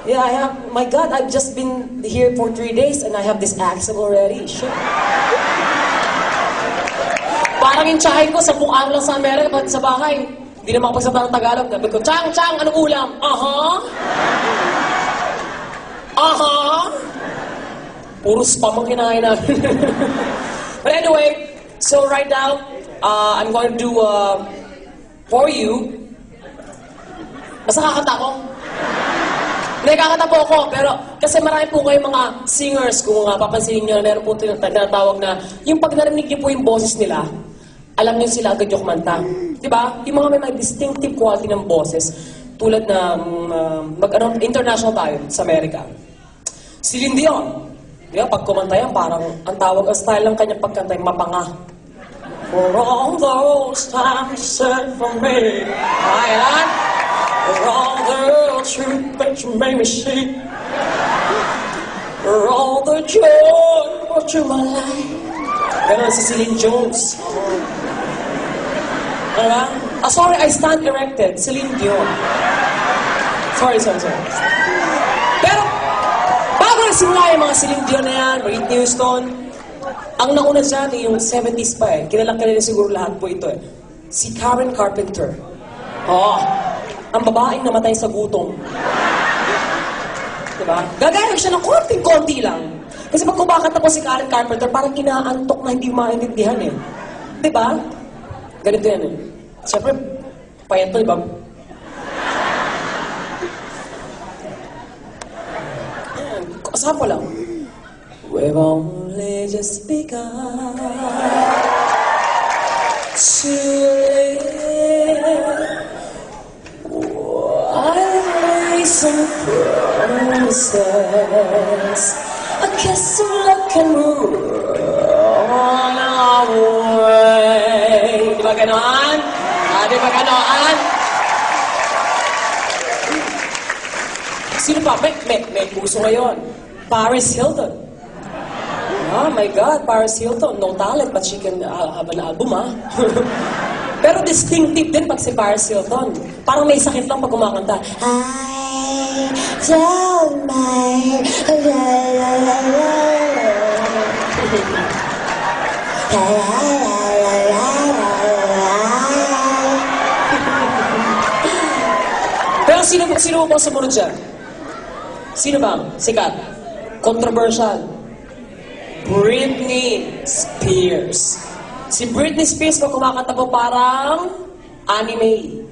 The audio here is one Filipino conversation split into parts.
Yeah, I have, my God, I've just been here for 3 days and I have this accent already. Shit. Parang yung tsahin ko, 10 araw lang sa Amerika, pati sa bahay. Hindi na makapagsalita ng Tagalog. Sabi ko, Chang, Chang, anong ulam? Puro spam ang kinain namin. But anyway, so right now, I'm going to do for you. Basta kakanta ko. Hindi, kakanta po ako, pero kasi marami po kayong mga singers, kung papansinin nyo, meron po tinatawag na, yung pag narinig niyo po yung boses nila, alam niyo sila agad yung kumanta. Diba? Yung mga may distinctive quality ng boses, tulad na international tayo sa Amerika. Celine Dion. Diba? Pag kumanta yan, parang ang tawag, ang style ng kanyang pagkanta yung mapanga. For all those times you said for me. Ayan. For all the truth that you made me see. For all the joy you brought to my life. Ganon si Celine Jones. Diba? Sorry, I stand erected. Celine Dion. Sorry. Pero, bago nagsimula yung mga Celine Dion na yan, Whitney Houston, ang nauna dyan yung 70s pa eh. Kilalang siguro lahat po ito eh. Si Karen Carpenter. Ang babaeng namatay sa gutom. Diba? Gagayag siya ng konting-konti lang. Kasi pag kumakanta po si Karen Carpenter, parang kinaantok na hindi maintindihan eh. Diba? Ganito yan eh. Siyempre, payat to, diba? Asahan ko lang. We've only just begun to live. Why some promises, a kiss of luck and move on our way. Di ba ganon? Di ba ganon? Sino pa? May puso ngayon. Paris Hilton. Oh my God, Paris Hilton. No talent, but she can have an album, Pero distinctive din pag si Paris Hilton. Parang may sakit lang pag kumakanta. I don't mind. Pero sino po sumunod siya? Sino bang sikat? Controversial. Britney Spears. Si Britney Spears pag kumakanta po parang anime.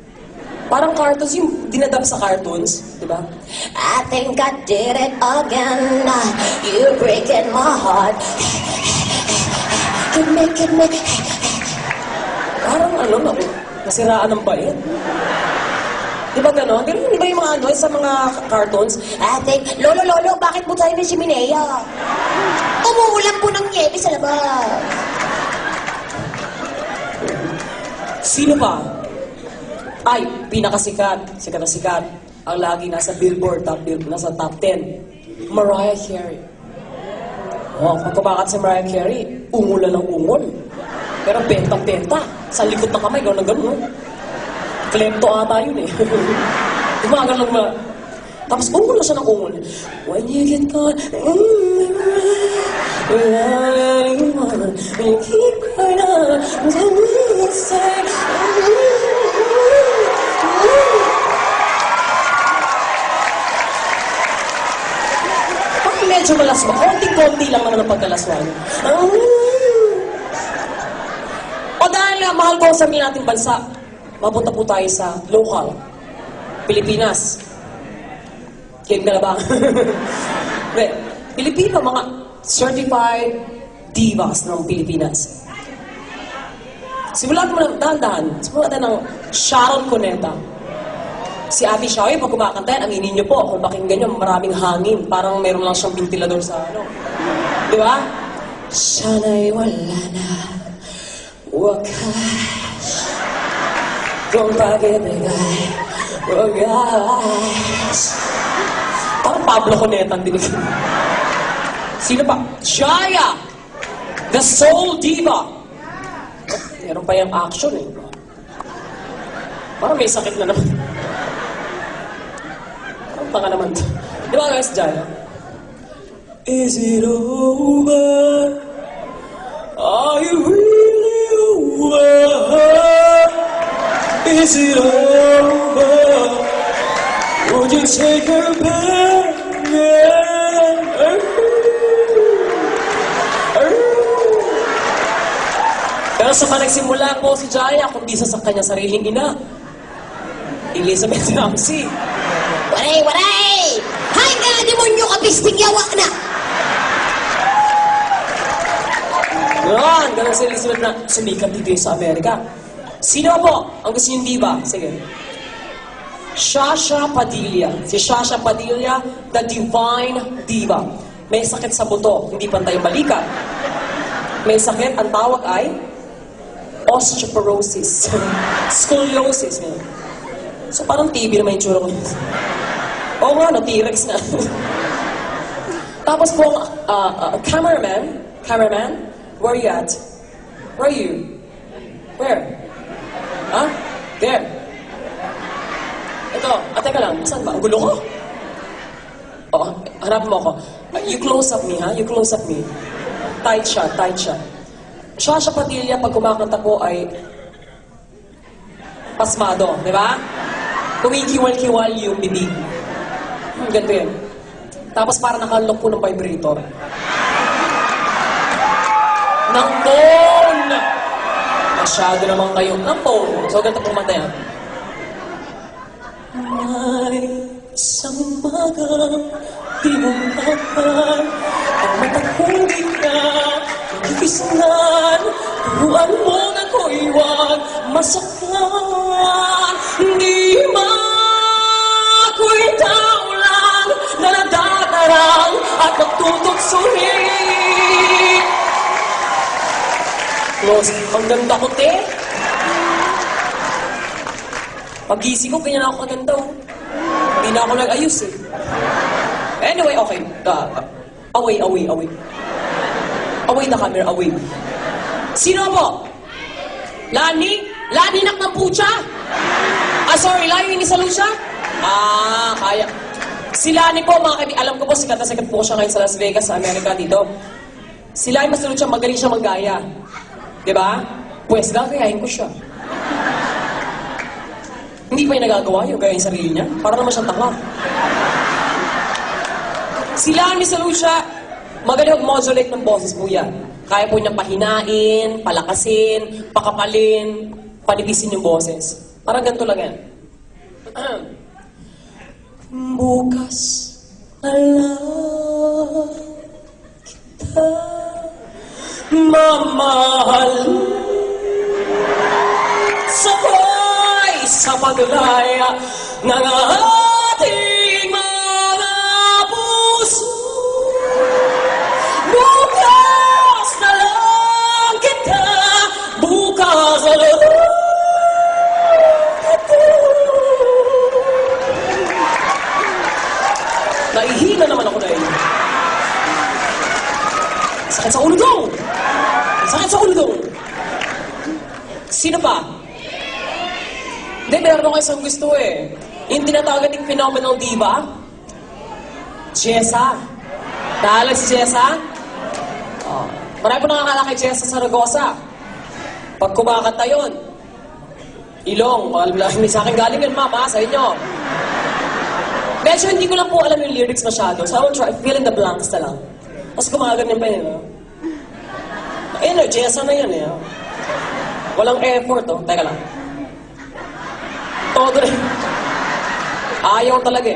Parang cartoons, yung dinadab sa cartoons, di ba? I think I did it again. You're breaking my heart. Could make it. Parang nasiraan ng bait. Di ba gano'n? Di ba yung mga sa mga cartoons? I think, Lolo, bakit mo tayo ng chiminea? Umuulan po ng niebe sa labas. Sino pa? Ay, pinakasikat. Sikat na sikat. Ang lagi nasa Billboard, nasa top 10. Mariah Carey. Pag kumakat si Mariah Carey, ungulan ng ungol. Pero bentang-benta. Sa likod ng kamay, gano'n. Klepto ata yun eh. Umagal lang ba? Tapos ungol na siya ng ungol. When you get caught, when you keep crying out, bakit medyo malaswa? Konti-konti lang naman ang pagkalaswa. O dahil nga, mahal ko sa ating bansa, mapunta po tayo sa local, Pilipinas. Kilig na ba? Pilipino, mga certified divas ng Pilipinas. Simulan mo ng dahan-dahan. Simulan natin ng Sharon Cuneta. Si Ate Shaoy, pag kumakanta yan, aminin niyo po, kung pakinggan niyo, maraming hangin. Parang meron lang siyang ventilador sa Di ba? Sana'y wala na wakas. Kung pag-ibig ay wagas. Parang Pablo Cuneta ang dinig. Sino pa? Jaya! The Soul Diva! Meron pa yung action eh. Parang may sakit na naman. Parang tanga naman to. Di ba guys, dyan? Is it over? Are you really over? Is it over? Would you take her back? Pero sa nagsimula po si Jaya, kundi sa kanyang sariling ina, Elizabeth Ramsey. Waray, waray! Hay ka, demonyo ka, pisting yawa na! Ganun si Elizabeth na sumikat dito sa Amerika. Sino po ang gusto niyong diba? Sige. Shasha Padilla. Si Shasha Padilla, the divine diva. May sakit sa buto, hindi pantay ang balikat. May sakit, ang tawag ay osteoporosis. Scoliosis. So parang TV naman yung tsura ko. Oo nga, no, T-Rex na. Tapos po, cameraman, where are you at? Where are you? Where? Huh? There. Ito, teka lang, saan ba? Ang gulo ko? Oo, hanapin mo ako. You close up me, ha? You close up me. Tight shot, tight shot. Shasha Padilla, pag kumakanta po ay pasmado, di ba? Kumikiwal-kiwal yung bibig. Ganito yan. Tapos para nakalok po ng vibrator. Ng phone! Masyado naman kayo ng phone. So, ganito pumanta yan. May isang magang di mo makan ang matahuli ka nagigisnan. Turuan mo na ko'y huwag masaktan. Hindi ako'y tao lang na nadadarang at nagtutugsuhin. Close. Ang ganda ko, te. Pag-gising ko, ganyan ako kaganda, oh. Hindi na ako nag-ayos, eh. Anyway, okay. Away. Away na camera, away. Sino po? Lani? Lani nak ng pucha? Sorry, Lani ni Salucha? Kaya. Si Lani po, mga kaibigan, alam ko po, sikat na sikat po siya ngayon sa Las Vegas, sa Amerika, dito. Si Lani Salucha, magaling siya maggaya. Diba? Pwes, gagayahin ko siya. Hindi pa yung nagagawa yung gaya yung sarili niya. Para naman siyang takla. Si Lani Salucha, magaling mag-modulate ng boses po yan. Kaya po niyang pahinain, palakasin, pakapalin, panibisin yung boses. Parang ganito lang yan. Bukas na lang kita mamahal. Sabay sa paglaya ng ating mga puso. Bukas na lang kita, bukas na lang kita. Naihina naman ako dahil. Sakit sa ulo ko! Sakit sa ulo ko! Sino pa? Hindi, meron ako isang gusto eh. Yung tinatawag nating phenomenal diva? Jessa. Naalag si Jessa? Marami po nakakala kay Jessa Saragosa. Pag kumakanta yun, ilong, may sa akin galing yun, mama, sa inyo. Medyo hindi ko lang po alam yung lyrics masyado, so I will try, fill in the blanks na lang. Tapos gumaganyan pa yun, ayun, Jessa na yun, Walang effort, Teka lang. Todo na. Ayaw talaga,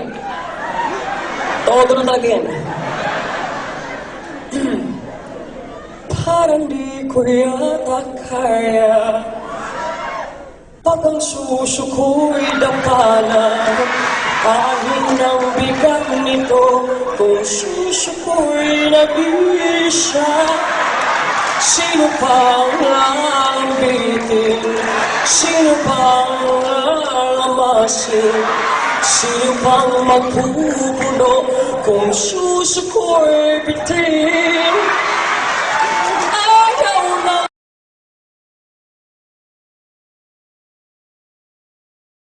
Todo na talaga yan. Parang di ko yata kaya pag ang suso ko'y dapala. Kahit ang bigat nito, kung suso ko'y nag-iisa. Sino pang lambitin? Sino pang lamasin? Sino pang magpupuno kung suso ko'y bitin?